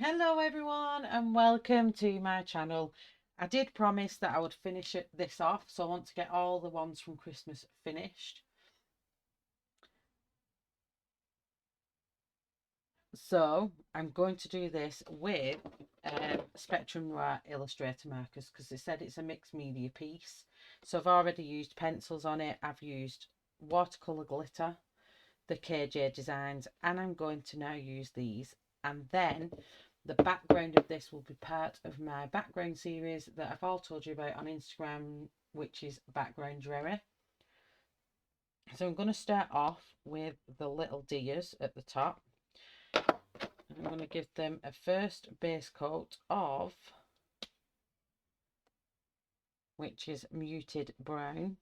Hello everyone and welcome to my channel. I did promise that I would finish this off, so I want to get all the ones from Christmas finished. So I'm going to do this with Spectrum Noir Illustrator markers because they said it's a mixed media piece. So I've already used pencils on it, I've used watercolour glitter, the KJ designs, and I'm going to now use these. And then the background of this will be part of my background series that I've all told you about on Instagram, which is Background Dreary. So I'm going to start off with the little deers at the top. I'm going to give them a first base coat of, which is muted brown.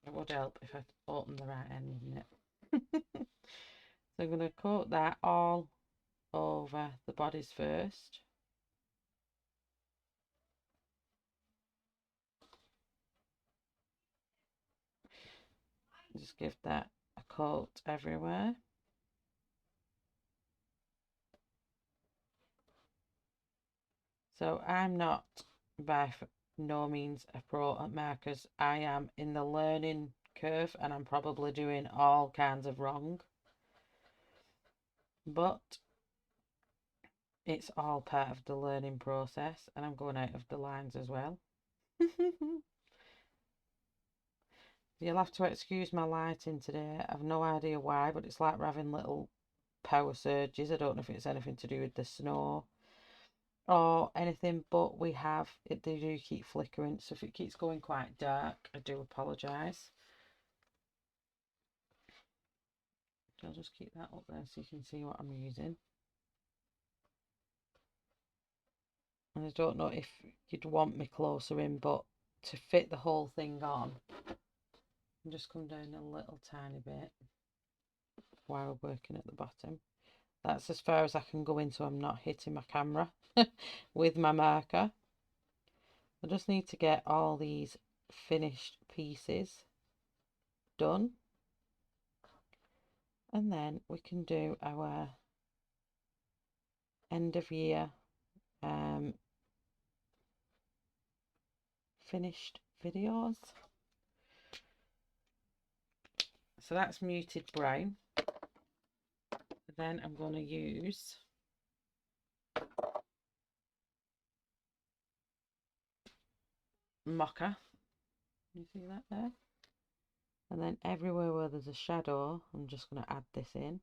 It would help if I opened the right end, wouldn't it? So I'm going to coat that all over the bodies first. Just give that a coat everywhere. So I'm not by no means a pro at markers. I am in the learning curve and I'm probably doing all kinds of wrong. But it's all part of the learning process, and I'm going out of the lines as well. You'll have to excuse my lighting today. I've no idea why, but it's like we're having little power surges. I don't know if it's anything to do with the snow or anything, but we have it. They do keep flickering, so if it keeps going quite dark, I do apologise. I'll just keep that up there so you can see what I'm using. And I don't know if you'd want me closer in, but to fit the whole thing on, I'll just come down a little tiny bit while we're working at the bottom. That's as far as I can go in, so I'm not hitting my camera with my marker. I just need to get all these finished pieces done, and then we can do our end of year finished videos. So that's muted brown. Then I'm going to use mocha. You see that there? And then everywhere where there's a shadow, I'm just going to add this in.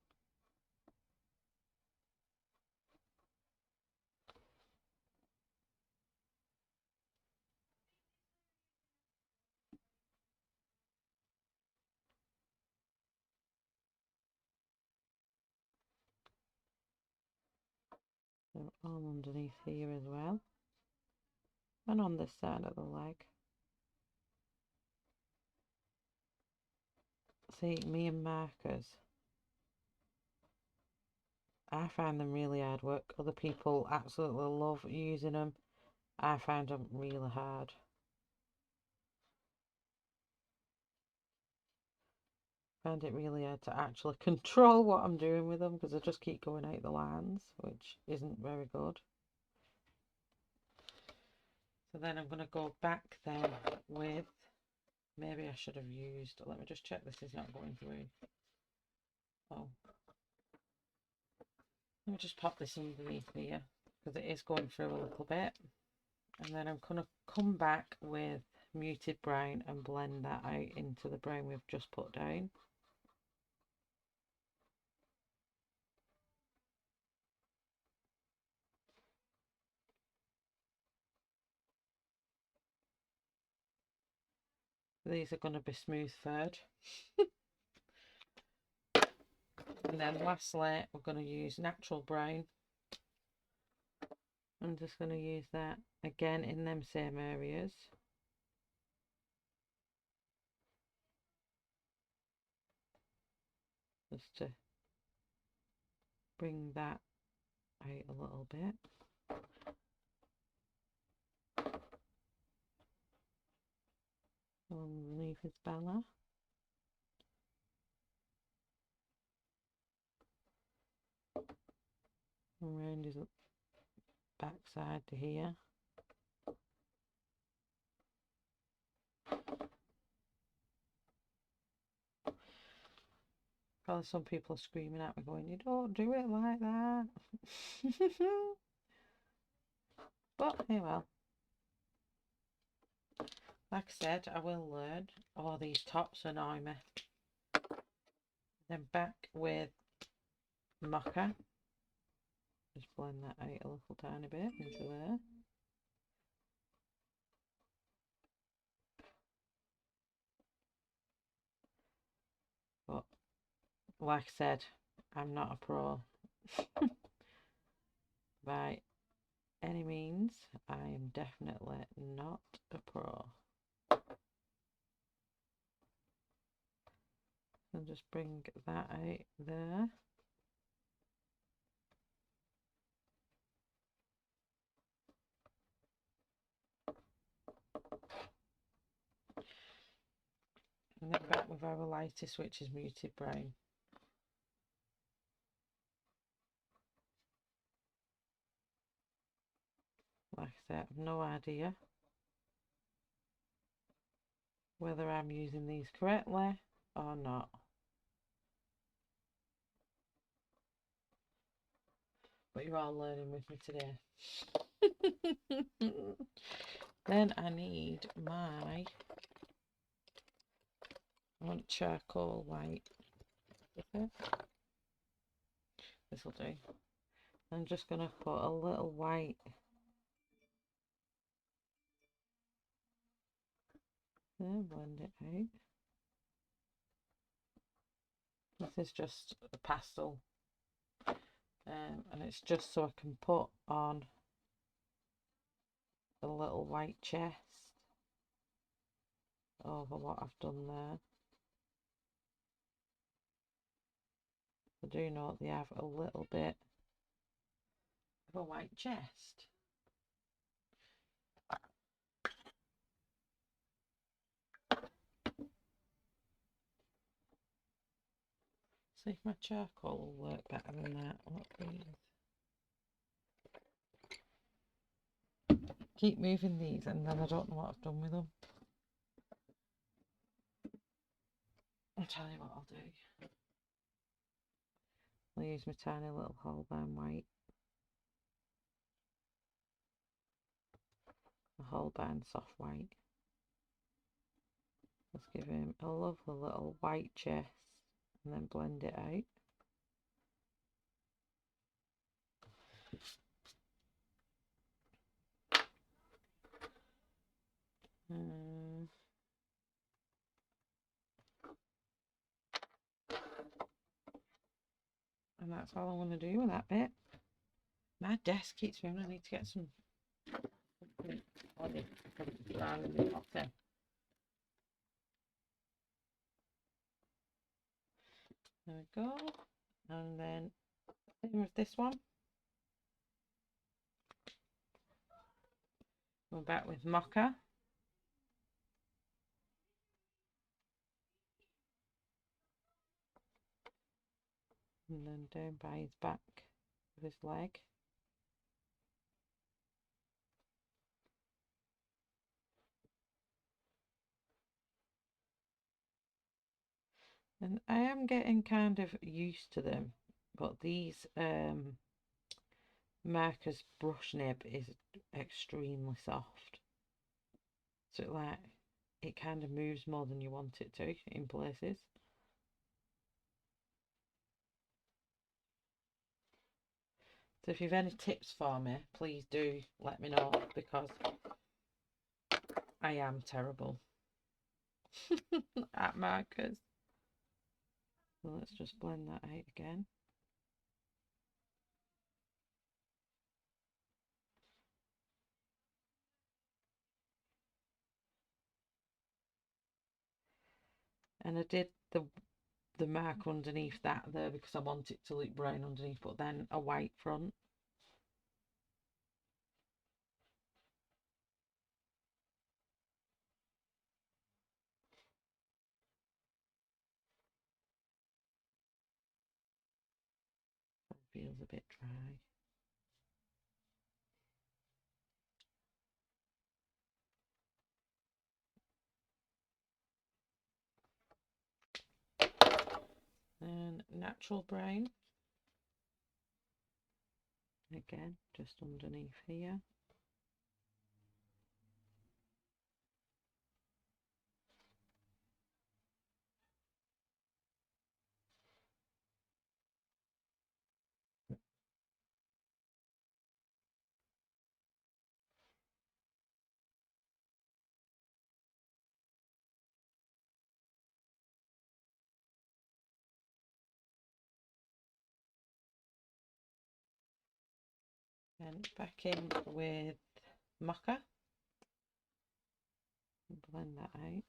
So all underneath here as well, and on this side of the leg. See, me and markers, I find them really hard work. Other people absolutely love using them. I find them really hard. I find it really hard to actually control what I'm doing with them because I just keep going out the lines, which isn't very good. So then I'm going to go back then with, maybe I should have used, let me just check this is not going through. Oh, let me just pop this underneath here because it is going through a little bit. And then I'm going to come back with muted brown and blend that out into the brown we've just put down. These are going to be smooth furred. And then lastly, we're going to use natural brown. I'm just going to use that again in them same areas. Just to bring that out a little bit. Underneath his Bella. Around his back side to here. Probably some people are screaming at me going, you don't do it like that. But hey, well, like I said, I will learn. Oh, these tops annoy me. Then back with mocha. Just blend that out a little tiny bit into there. But like I said, I'm not a pro by any means. I am definitely not a pro. And just bring that out there. And then back with our lightest, which is muted brown. Like I said, I've no idea whether I'm using these correctly or not. But you're all learning with me today. Then I need I want charcoal white. This will do. I'm just going to put a little white there, blend it out. This is just a pastel, and it's just so I can put on a little white chest over what I've done there. I do know they have a little bit of a white chest. See if my charcoal will work better than that. What please? Keep moving these and then I don't know what I've done with them. I'll tell you what I'll do. I'll use my tiny little Holbein white. A Holbein soft white. Let's give him a lovely little white chest and then blend it out. And that's all I want to do with that bit. My desk keeps moving. I need to get some there we go. And then same with this one. We're back with mocha. And then down by his back with his leg. And I am getting kind of used to them, but these markers brush nib is extremely soft. So it kind of moves more than you want it to in places. So if you've any tips for me, please do let me know, because I am terrible at markers. So let's just blend that out again. And I did the mark underneath that there because I want it to look brown underneath, but then a white front. Feels a bit dry. natural brown. Again, just underneath here. And back in with mocha. Blend that out.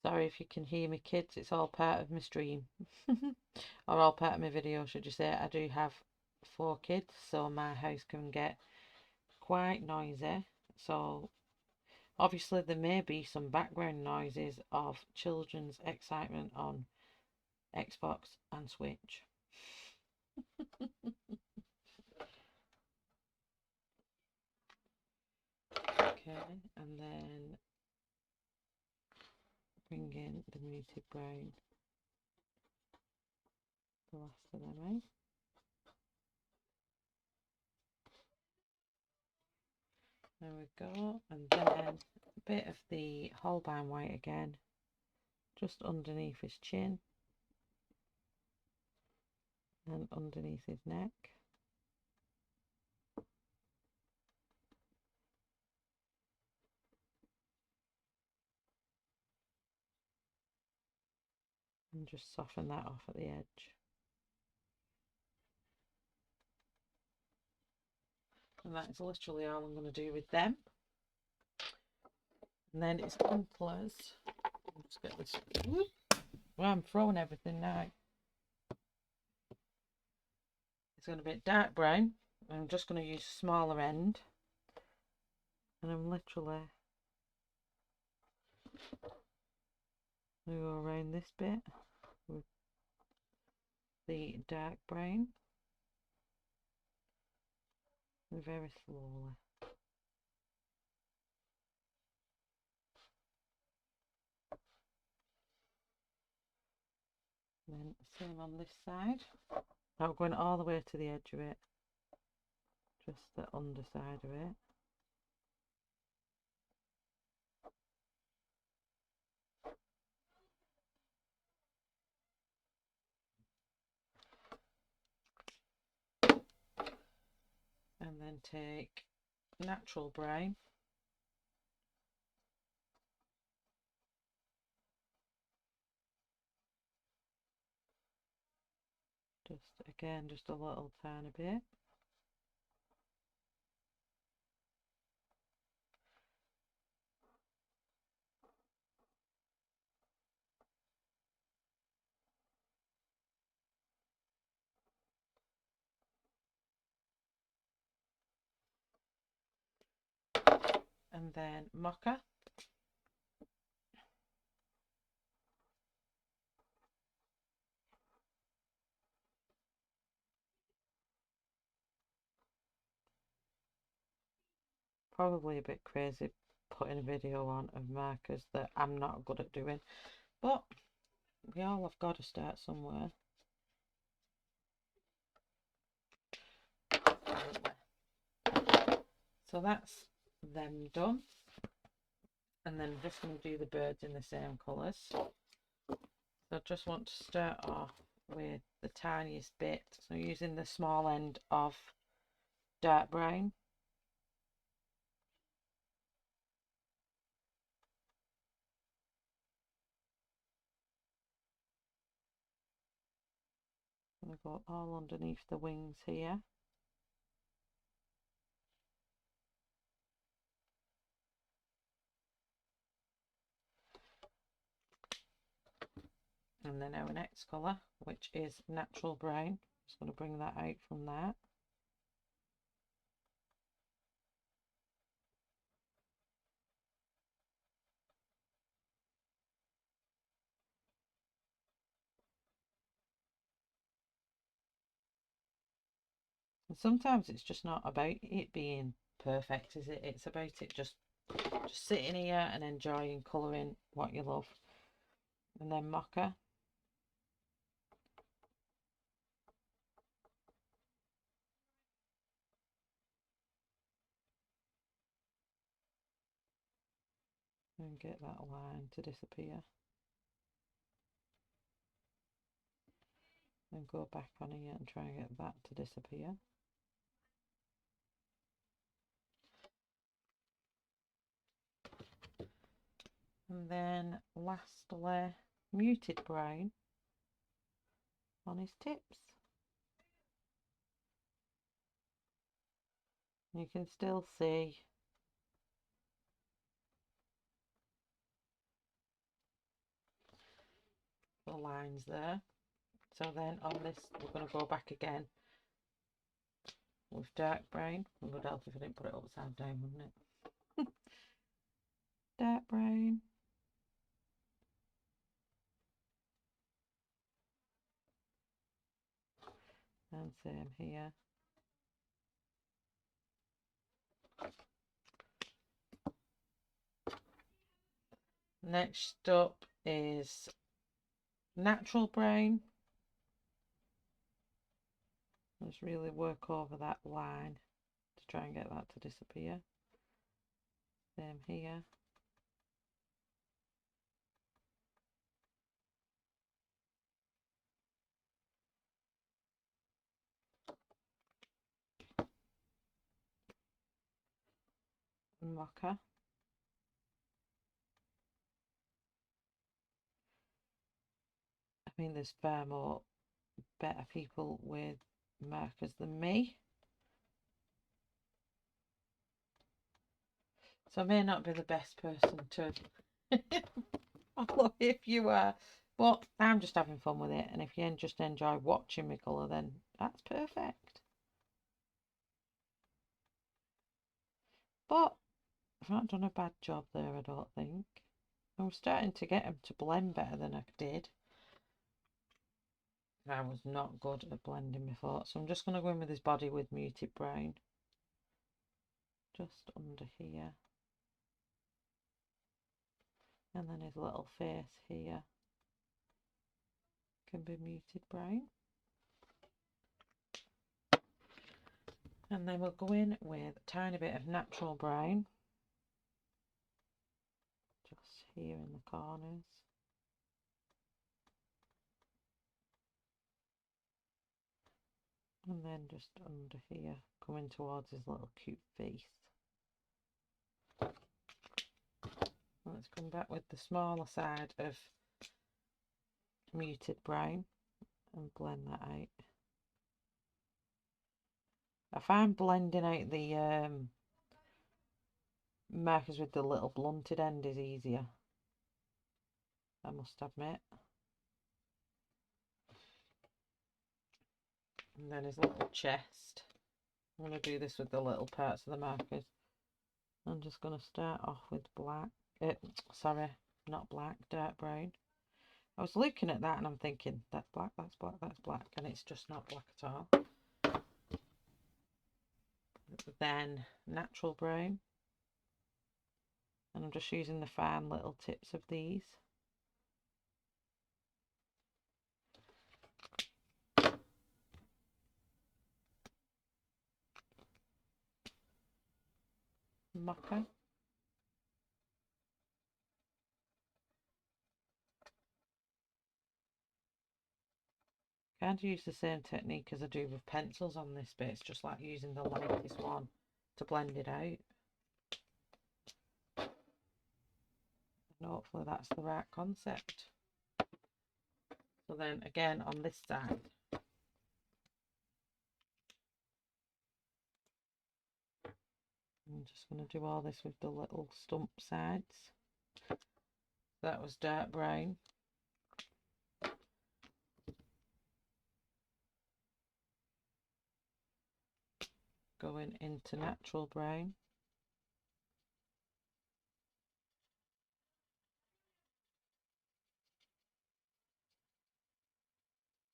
Sorry if you can hear me, kids, it's all part of my stream. Or all part of my video, should you say. I do have 4 kids, so my house can get quite noisy. So obviously there may be some background noises of children's excitement on Xbox and Switch. Okay, and then bring in the muted brown, the last of them out. There we go, and then a bit of the Holbein white again, just underneath his chin and underneath his neck. And just soften that off at the edge. And that is literally all I'm going to do with them. And then it's simple as, let's get this, well, I'm throwing everything now. It's going to be dark brown. I'm just going to use a smaller end. And I'm literally going to go around this bit with the dark brown. Very slowly. And then same on this side. Not going all the way to the edge of it, just the underside of it. And then take natural brown. Just again, just a little tiny bit. And then mocha. Probably a bit crazy putting a video on of markers that I'm not good at doing, but we all have got to start somewhere. So that's them done, and then I'm just going to do the birds in the same colours. So I just want to start off with the tiniest bit, so using the small end of dark brown. I'm going to go all underneath the wings here. And then our next colour, which is natural brown, just going to bring that out from there. And sometimes it's just not about it being perfect, is it? It's about it just sitting here and enjoying colouring what you love. And then mocha. And get that line to disappear. And go back on here and try and get that to disappear. And then lastly, muted brown on his tips. You can still see the lines there. So then on this, we're going to go back again with dark brown. It would help if I didn't put it upside down, wouldn't it? Dark brown. And same here. Next up is natural brown. Let's really work over that line to try and get that to disappear. Same here. Mocha. I mean, there's far more better people with markers than me. So I may not be the best person to follow if you are, but I'm just having fun with it, and if you just enjoy watching me colour, then that's perfect. But I've not done a bad job there, I don't think. I'm starting to get them to blend better than I did. I was not good at blending before, so I'm just going to go in with his body with muted brown. Just under here. And then his little face here can be muted brown. And then we'll go in with a tiny bit of natural brown. Just here in the corners. And then just under here, coming towards his little cute face. Let's come back with the smaller side of muted brown and blend that out. I find blending out the markers with the little blunted end is easier, I must admit. And then his little chest. I'm going to do this with the little parts of the markers. I'm just going to start off with black. Sorry, not black, dark brown. I was looking at that and I'm thinking, that's black, that's black, that's black. And it's just not black at all. Then natural brown. And I'm just using the fine little tips of these. Mocha. Kind of use the same technique as I do with pencils on this bit. It's just like using the lightest one to blend it out. And hopefully that's the right concept. So then again on this side, I'm just going to do all this with the little stump sides. That was dark brown. Going into natural brown.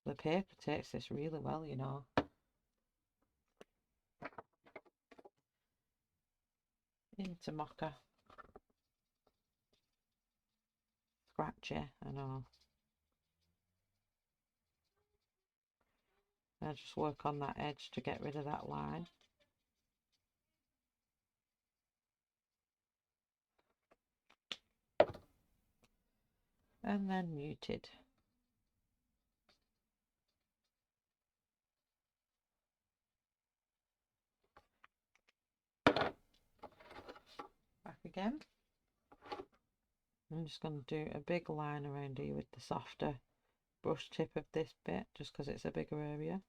The paper takes this really well, you know. into mocha. Scratchy, I know. I'll just work on that edge to get rid of that line. And then muted. Back again. I'm just going to do a big line around here with the softer brush tip of this bit, just because it's a bigger area.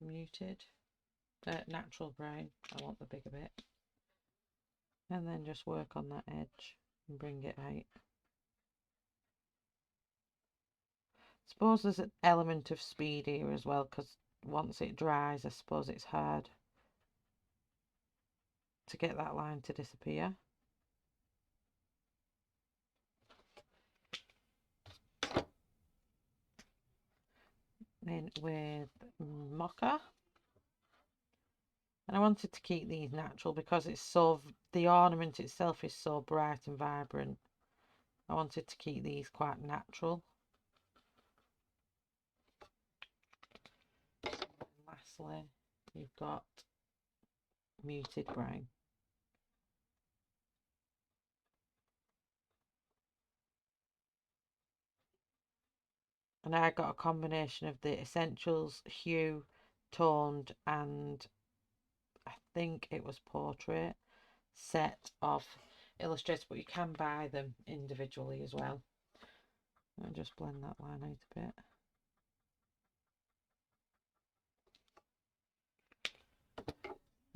Muted, natural brown, I want the bigger bit. And then just work on that edge and bring it out. Suppose there's an element of speed here as well, because once it dries, I suppose it's hard to get that line to disappear. In with mocha, and I wanted to keep these natural because it's so, the ornament itself is so bright and vibrant. I wanted to keep these quite natural. And lastly, you've got muted brown. And I got a combination of the Essentials, Hue, Toned, and I think it was Portrait set of Illustrator, but you can buy them individually as well. I'll just blend that line out a bit.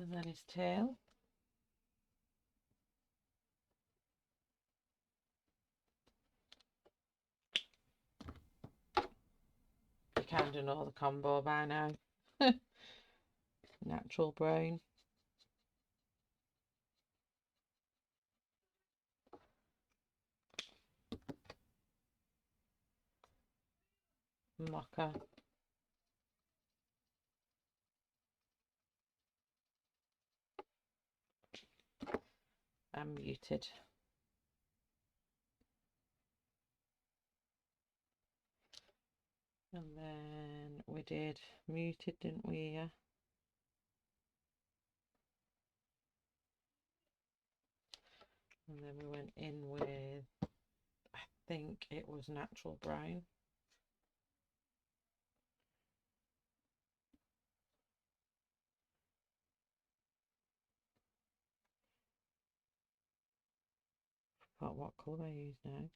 And then his tail. You kind of know the combo by now. Natural brown. Mocha. And muted. And then we did muted, didn't we? Yeah. And then we went in with, I think it was natural brown. Forgot what colour I use now.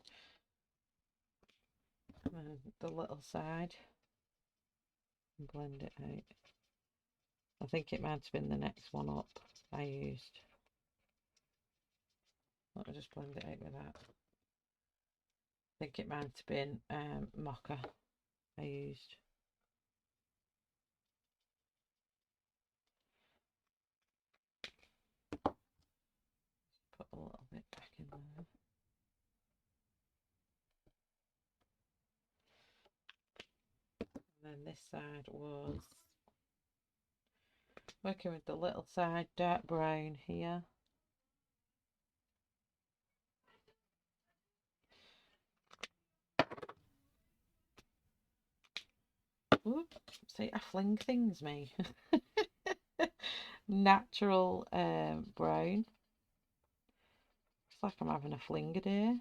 And the little side. And blend it out. I think it might have been the next one up I used. Let me just blend it out with that. I think it might have been mocha I used. Put a little bit back in there. And then this side was working with the little side, dark brown here. Oops, see, I fling things, me. Natural brown. It's like I'm having a fling a day.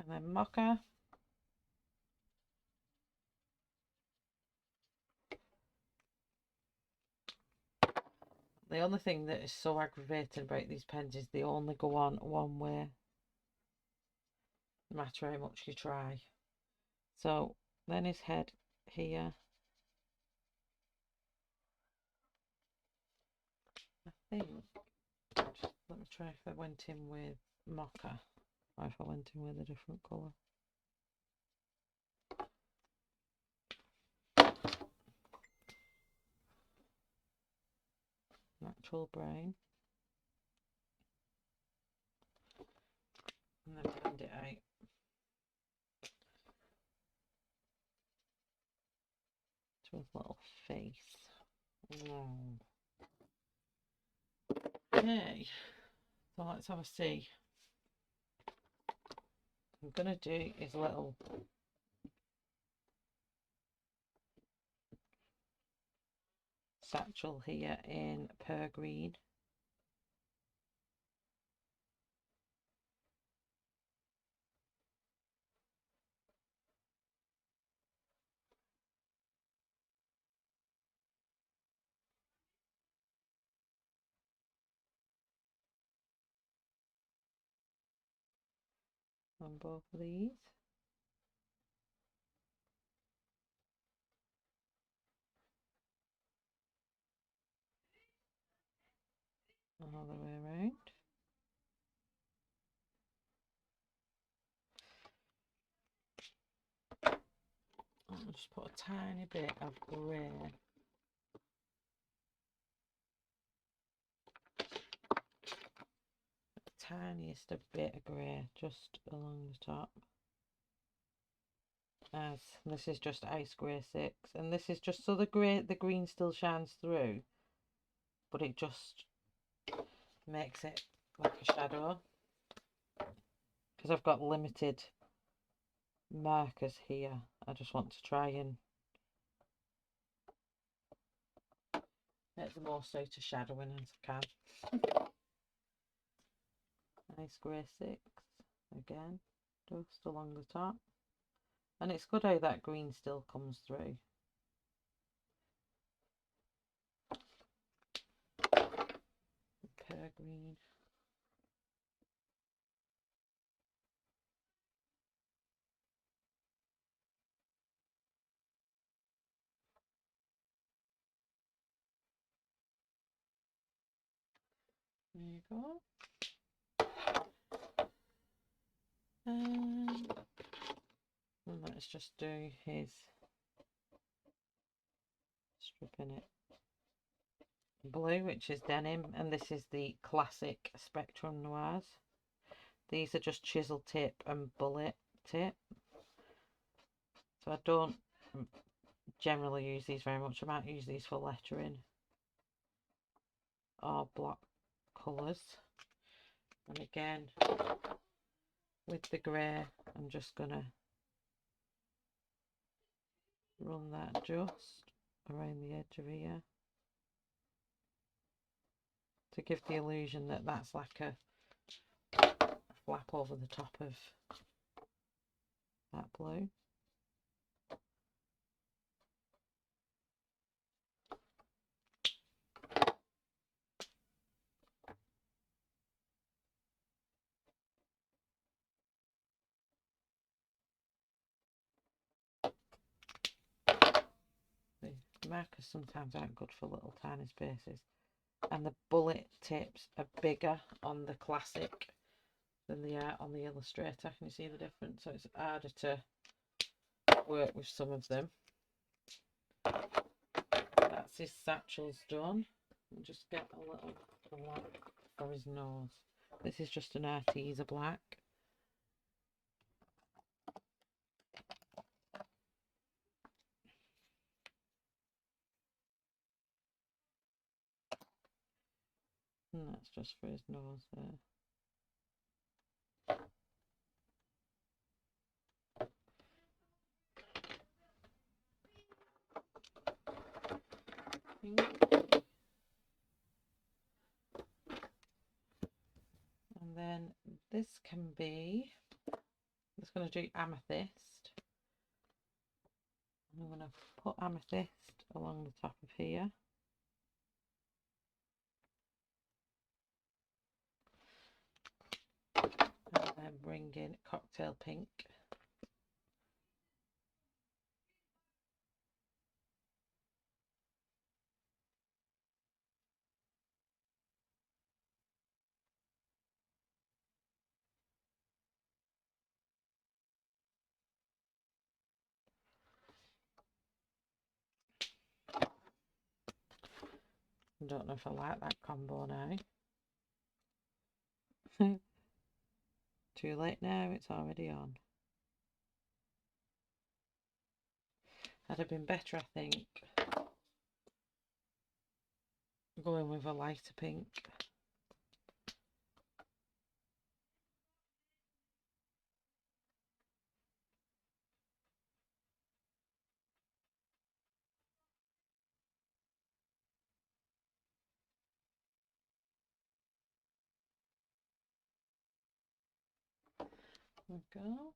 And then mocha. The only thing that is so aggravating about these pens is they only go on one way, no matter how much you try. So then his head here. I think, let me try if I went in with mocha or if I went in with a different colour. Natural brown. And then blend it out. to his little face. Oh. Okay, so let's have a see. What I'm going to do his little satchel here in pear green. On both of these. All the way around. I'll just put a tiny bit of grey. The tiniest of bit of grey just along the top. As this is just ice grey 6, and this is just so the green still shines through, but it just makes it like a shadow, because I've got limited markers here. I just want to try and make the most out of shadowing as I can. Ice grey 6 again, just along the top, and it's good how that green still comes through. Pear green. There you go. And let's just do his stripping it blue, which is denim, and this is the classic Spectrum Noirs. These are just chisel tip and bullet tip, so I don't generally use these very much. I might use these for lettering or block colours. And again, with the grey, I'm just gonna run that just around the edge of here to give the illusion that that's like a flap over the top of that blue. The markers sometimes aren't good for little tiny spaces, and the bullet tips are bigger on the classic than they are on the Illustrator. Can you see the difference? So it's harder to work with some of them. That's his satchels done. I'll just get a little black for his nose. This is just an Arteza black. And that's just for his nose there. And then this can be, I'm just going to do amethyst. I'm going to put amethyst along the top of here. And then bring in cocktail pink. I don't know if I like that combo now. Too late now, it's already on. I'd have been better, I think, going with a lighter pink. There we go.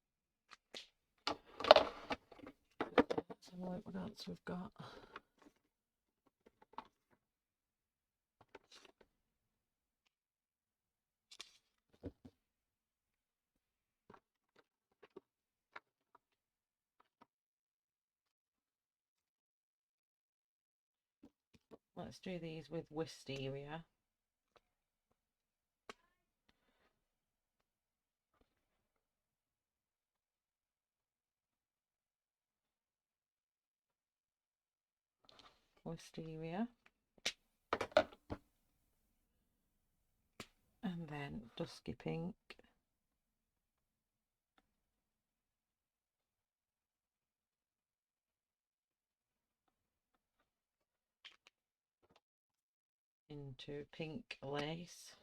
Let's have a look what else we've got. Let's do these with wisteria. Wisteria. And then dusky pink. Into pink lace.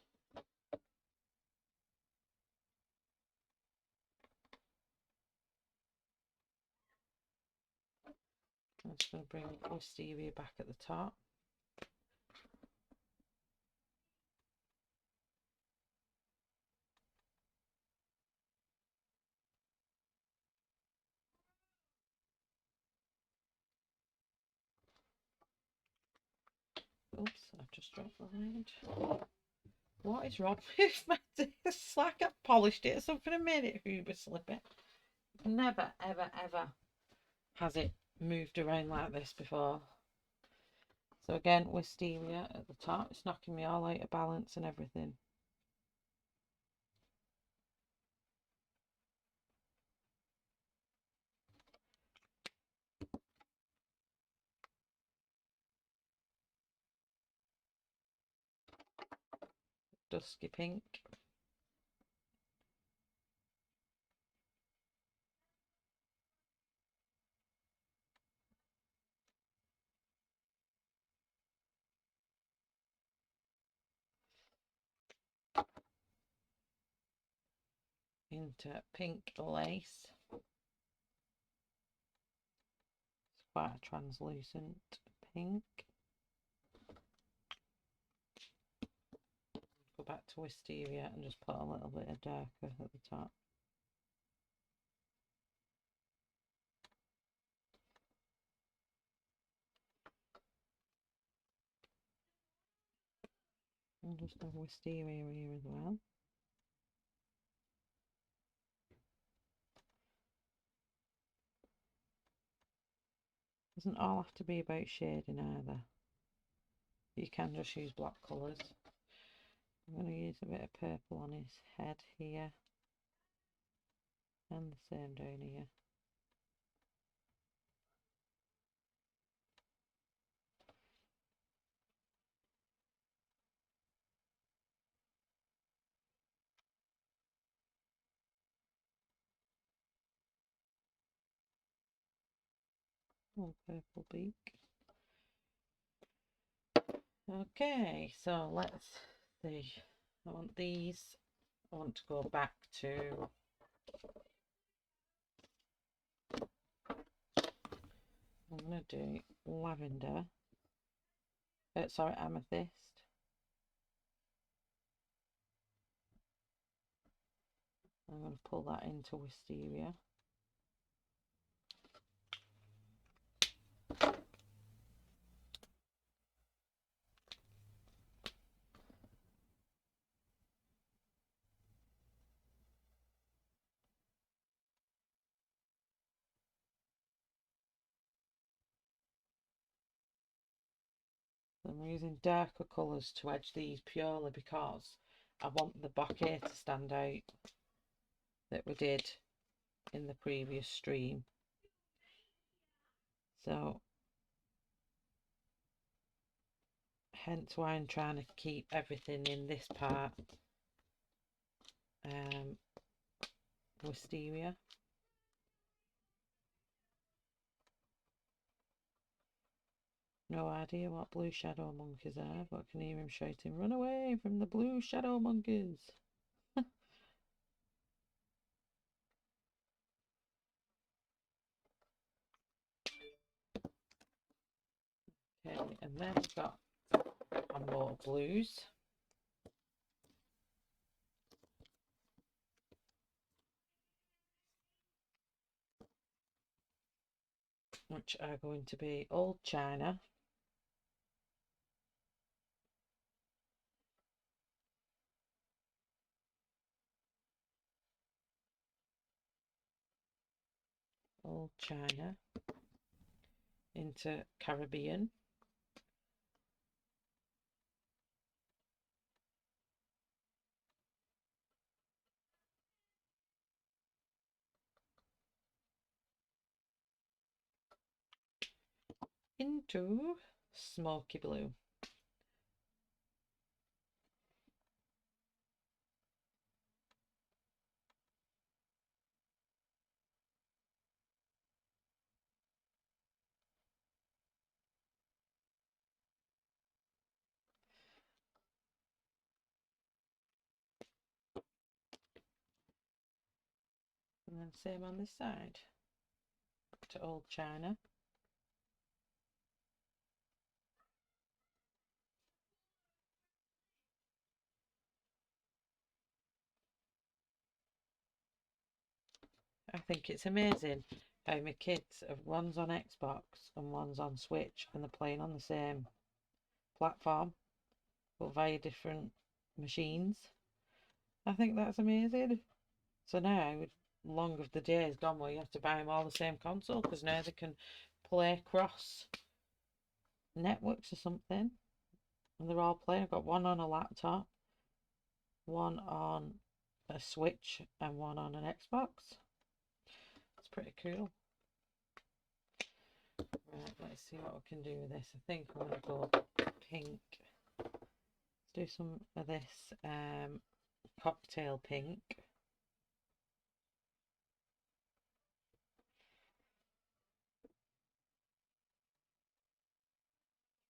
I'm just going to bring wisteria back at the top. Oops, I've just dropped the lid. What is wrong with my disc? It's like I've polished it or something and made it uber slippy. Never, ever, ever has it moved around like this before. So again, wisteria at the top. It's knocking me all out of balance and everything. Dusky pink. Into pink lace. It's quite a translucent pink. Go back to wisteria and just put a little bit of darker at the top. And just have wisteria here as well. Doesn't all have to be about shading either. You can just use black colours. I'm going to use a bit of purple on his head here. And the same down here. Oh, purple beak. Okay, so let's see. I want these. I want to go back to I'm going to do lavender. Sorry, amethyst. I'm going to pull that into wisteria. I'm using darker colours to edge these purely because I want the bouquet to stand out that we did in the previous stream. So hence why I'm trying to keep everything in this part wisteria. No idea what blue shadow monkeys are, but I can hear him shouting, "Run away from the blue shadow monkeys!" Okay, and then we've got some more blues. Which are going to be Old China, Old China, into Caribbean, into Smoky Blue. And then same on this side, to Old China. I think it's amazing how my kids have, one's on Xbox and one's on Switch, and they're playing on the same platform but via different machines. I think that's amazing. So now, long of the days gone where you have to buy them all the same console, because now they can play cross networks or something, and they're all playing. I've got one on a laptop, one on a Switch, and one on an Xbox. It's pretty cool. Right, let's see what we can do with this. I think I'm going to go pink. Let's do some of this cocktail pink.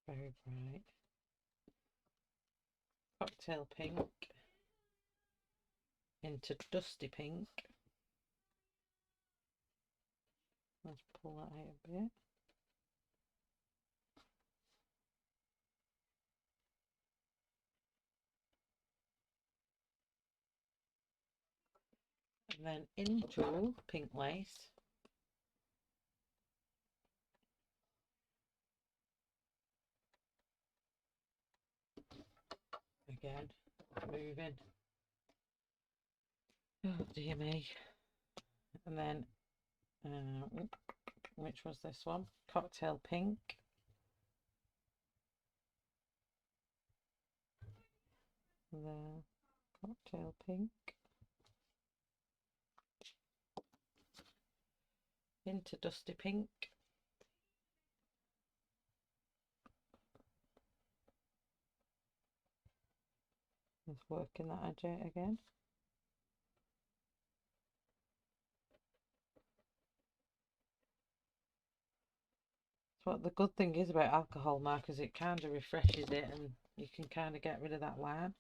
Very bright. Cocktail pink into dusty pink. Let's pull that out a bit. And then into pink lace. Again, moving. Oh dear me. And then, which was this one? Cocktail pink. There, cocktail pink. Into dusty pink. Just working that edge out again. So what the good thing is about alcohol markers, it kind of refreshes it and you can kind of get rid of that line.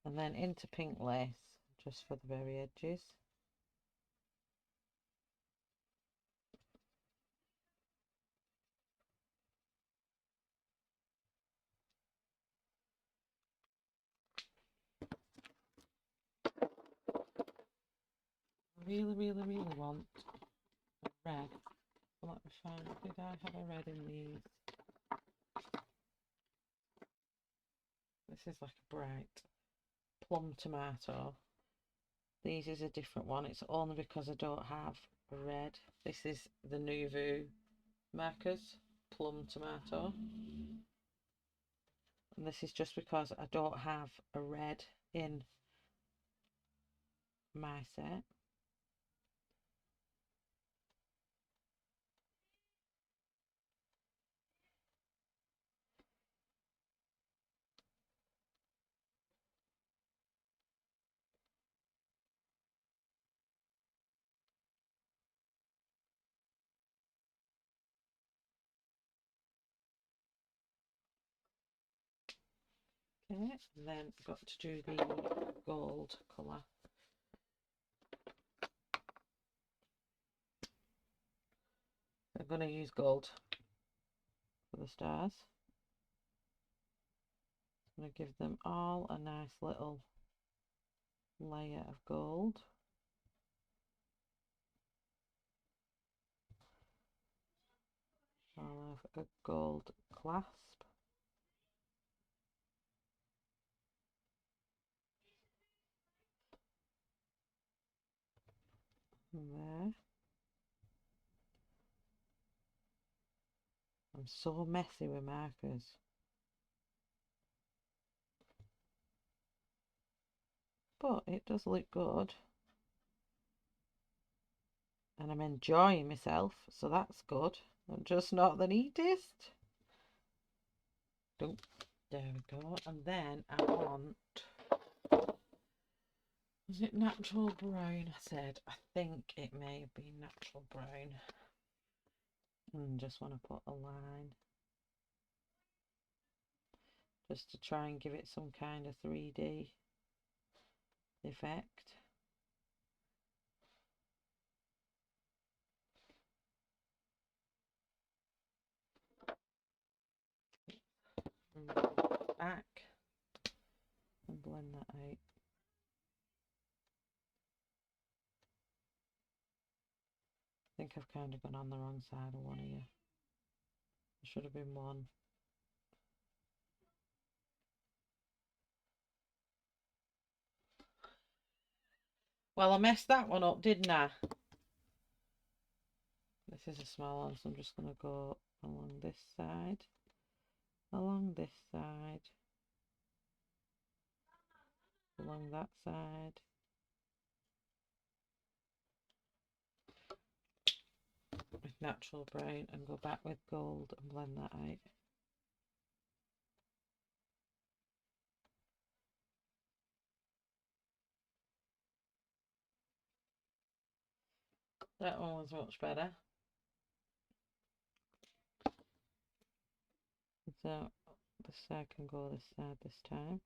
And then into pink lace, just for the very edges. Really want a red. Let me find, did I have a red in these? This is like a bright plum tomato. These is a different one. It's only because I don't have a red. This is the Nouveau markers, plum tomato. And this is just because I don't have a red in my set. Okay, and then I've got to do the gold colour. I'm going to use gold for the stars. I'm going to give them all a nice little layer of gold. I'll have a gold clasp. And there. I'm so messy with markers. But it does look good. And I'm enjoying myself, so that's good. I'm just not the neatest. There we go. And then I want... Was it natural brown? I said, I think it may have been natural brown. And just want to put a line. Just to try and give it some kind of 3D effect. And back and blend that out. I think I've kind of gone on the wrong side of one here. There should have been one. Well, I messed that one up, didn't I? This is a small one, so I'm just going to go along this side, along this side, along that side. With natural brown and go back with gold and blend that out. That one was much better. So this side can go this side this time.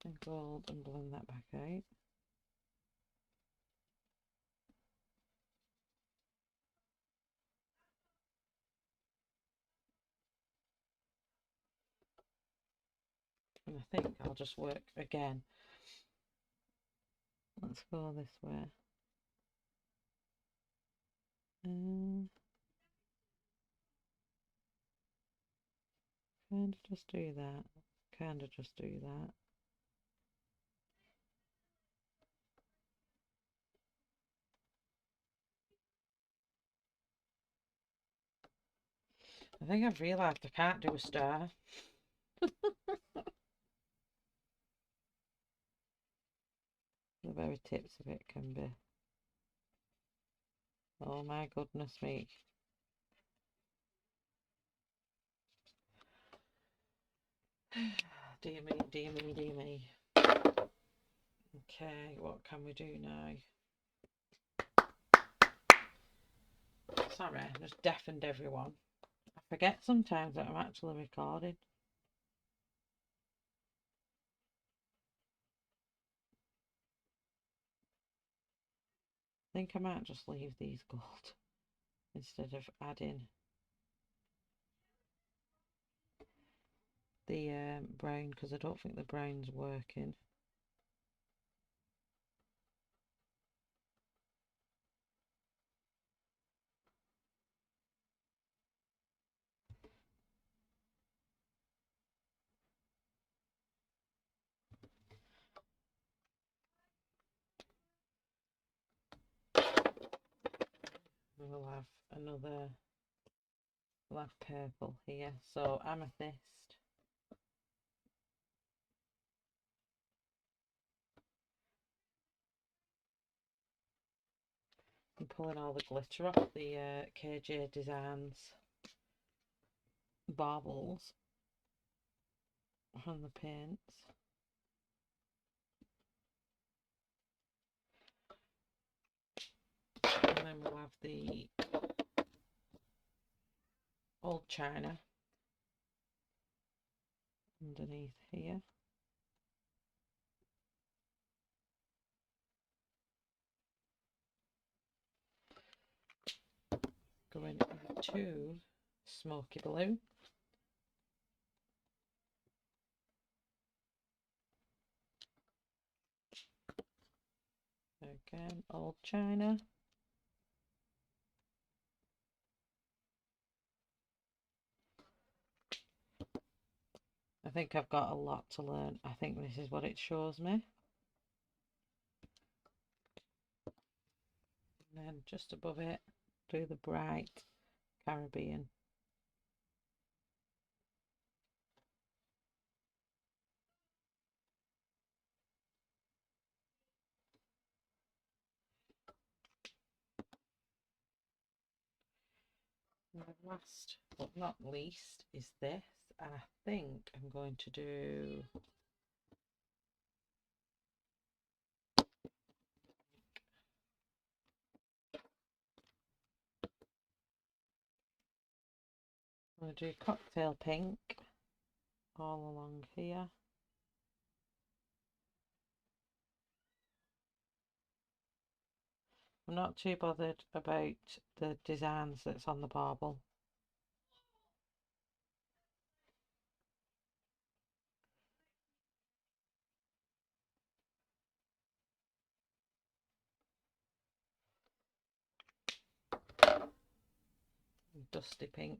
And gold and blend that back out. And I think I'll just work again. Let's go this way. Kind of just do that. Kind of just do that. I think I've realised I can't do a star. The very tips of it can be. Oh my goodness me. Dear me, dear me, dear me. Okay, what can we do now? Sorry, I just deafened everyone. I forget sometimes that I'm actually recording. I think I might just leave these gold instead of adding the brown, because I don't think the brown's working. We'll have another, we'll have purple here, so amethyst. I'm pulling all the glitter off the KJ Designs baubles on the paints. And then we'll have the old china underneath here. Going into smoky blue. Again, old china. I think I've got a lot to learn. I think this is what it shows me. And then just above it, do the bright Caribbean. And the last but not least is this, and I think I'm going to do cocktail pink all along here. I'm not too bothered about the designs that's on the bauble. Dusty pink.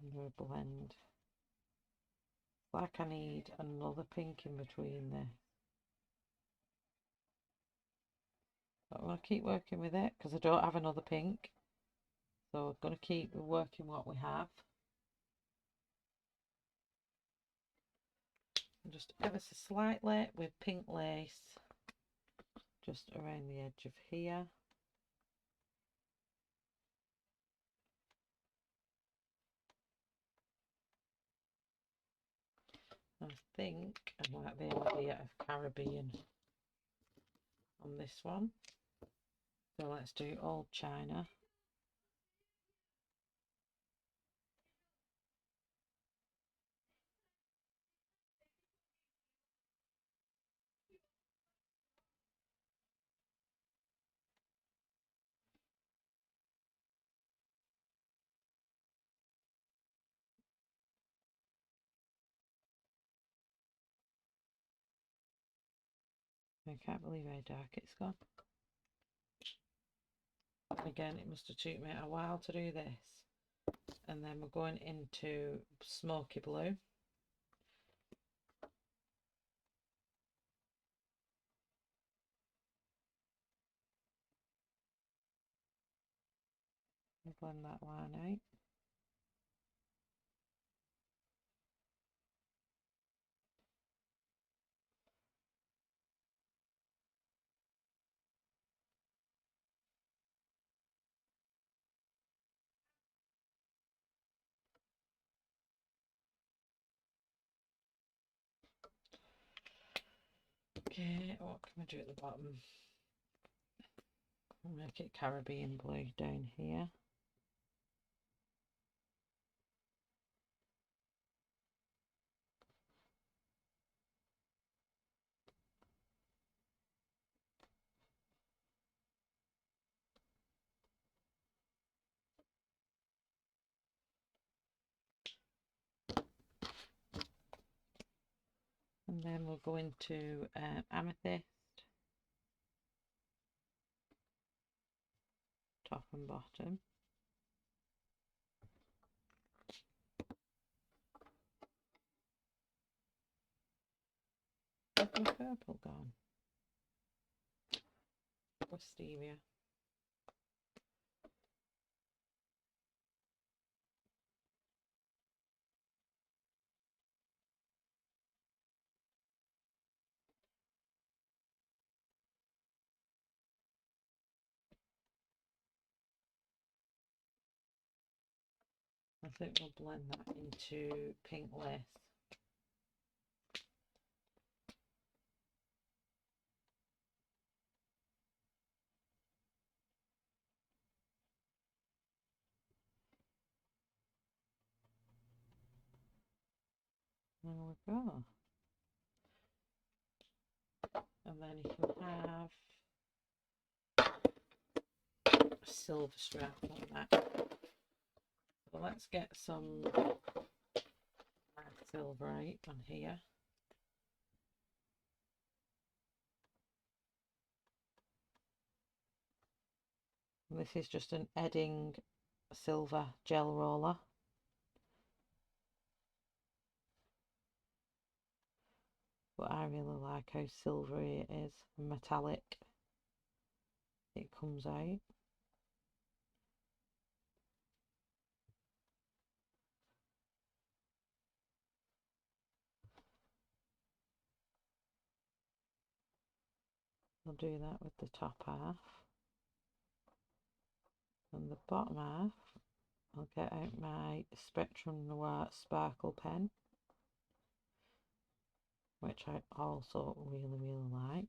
And a blend. Like I need another pink in between there. But I'm going to keep working with it because I don't have another pink. So I'm going to keep working what we have. And just ever so slightly with pink lace just around the edge of here. I think I like the idea of Caribbean on this one. So let's do old china. I can't believe how dark it's gone. Again, it must have took me a while to do this. And then we're going into smoky blue. Blend that line out. Okay, what can I do at the bottom? I'll make it Caribbean blue down here. And then we'll go into amethyst, top and bottom. Where's my purple gone? Wisteria. I think we'll blend that into pink lace. There we go. And then you can have a silver stripe like that. So let's get some silverite on here. This is just an Edding silver gel roller. But I really like how silvery it is, metallic it comes out. I'll do that with the top half. And the bottom half, I'll get out my Spectrum Noir sparkle pen, which I also really like.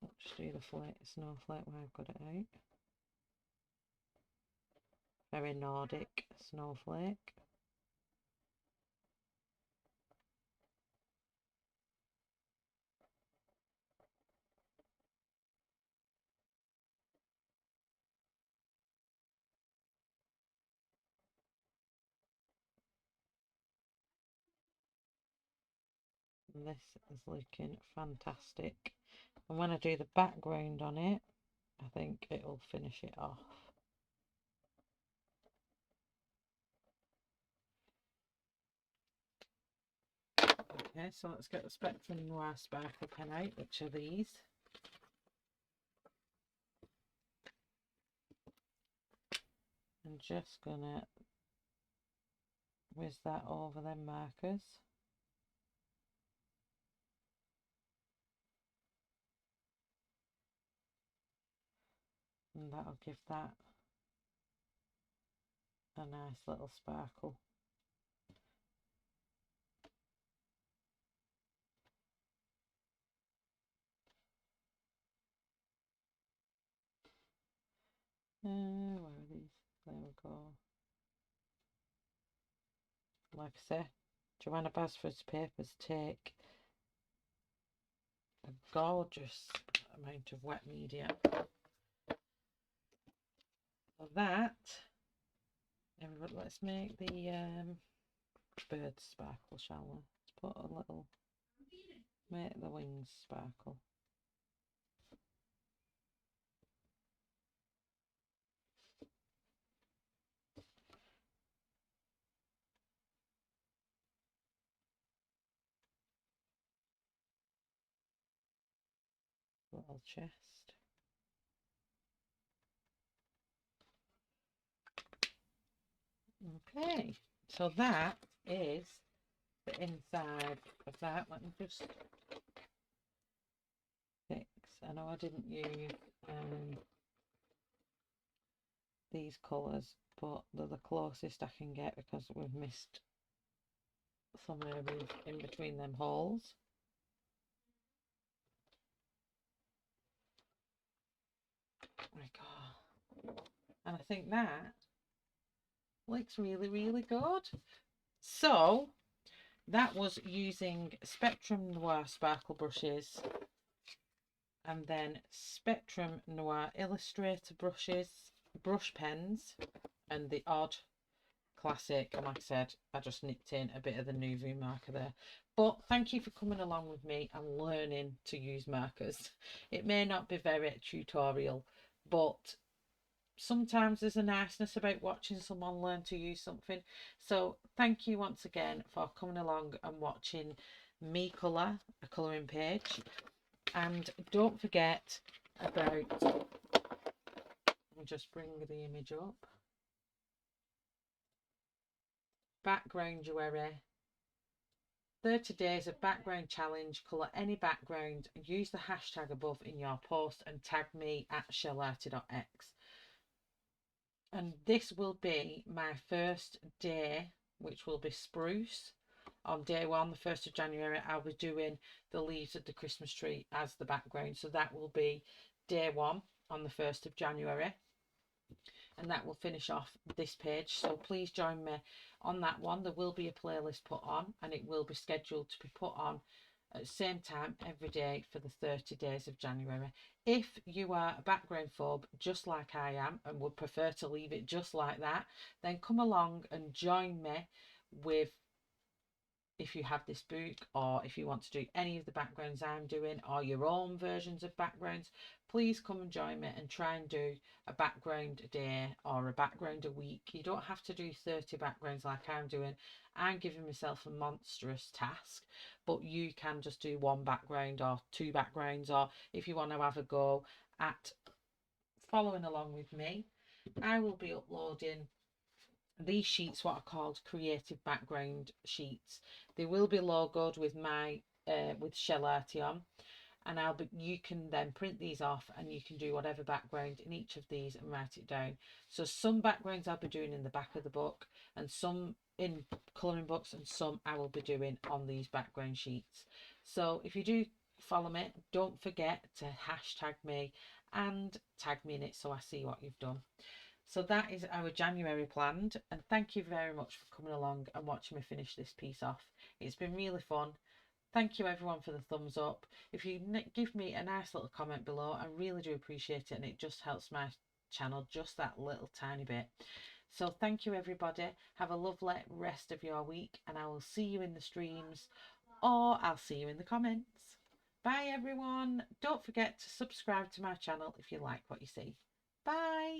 Let's just do the snowflake where I've got it out. Very Nordic snowflake. And this is looking fantastic. And when I do the background on it, I think it'll finish it off. Okay, so let's get the Spectrum Noir sparkle pen out, which are these. I'm just gonna whiz that over them markers. And that'll give that a nice little sparkle. Where are these? There we go. Like I say, Johanna Basford's papers take a gorgeous amount of wet media. So that, everybody, let's make the bird sparkle, shall we? Let's put a little, make the wings sparkle. Little chest. Okay, so that is the inside of that. Let me just fix. I know I didn't use these colours, but they're the closest I can get because we've missed some areas in between them holes. There we go. And I think that looks really good. So that was using Spectrum Noir sparkle brushes and then Spectrum Noir Illustrator brushes, brush pens, and the odd classic. And like I said, I just nipped in a bit of the Nuvu marker there. But thank you for coming along with me and learning to use markers. It may not be very tutorial, but sometimes there's a niceness about watching someone learn to use something. So thank you once again for coming along and watching me colour a colouring page. And don't forget about, I'll just bring the image up, background jewellery. 30 days of background challenge. Colour any background. Use the hashtag above in your post and tag me at shellarty.x. And this will be my first day, which will be spruce, on day one, the 1st of January, I'll be doing the leaves of the Christmas tree as the background. So that will be day one on the 1st of January. And that will finish off this page. So please join me on that one. There will be a playlist put on, and it will be scheduled to be put on at the same time every day for the 30 days of January. If you are a background phobe just like I am and would prefer to leave it just like that, then come along and join me with, if you have this book, or if you want to do any of the backgrounds I'm doing, or your own versions of backgrounds, please come and join me and try and do a background a day or a background a week. You don't have to do 30 backgrounds like I'm doing. I'm giving myself a monstrous task, but you can just do one background or two backgrounds, or if you want to have a go at following along with me, I will be uploading these sheets, what are called creative background sheets. They will be logoed with my with shellarty on, and you can then print these off and you can do whatever background in each of these and write it down. So some backgrounds I'll be doing in the back of the book, and some in colouring books, and some I will be doing on these background sheets. So if you do follow me, don't forget to hashtag me and tag me in it so I see what you've done. So that is our January planned, and thank you very much for coming along and watching me finish this piece off. It's been really fun. Thank you everyone for the thumbs up. If you give me a nice little comment below, I really do appreciate it, and it just helps my channel just that little tiny bit. So thank you everybody. Have a lovely rest of your week, and I will see you in the streams, or I'll see you in the comments. Bye everyone. Don't forget to subscribe to my channel if you like what you see. Bye.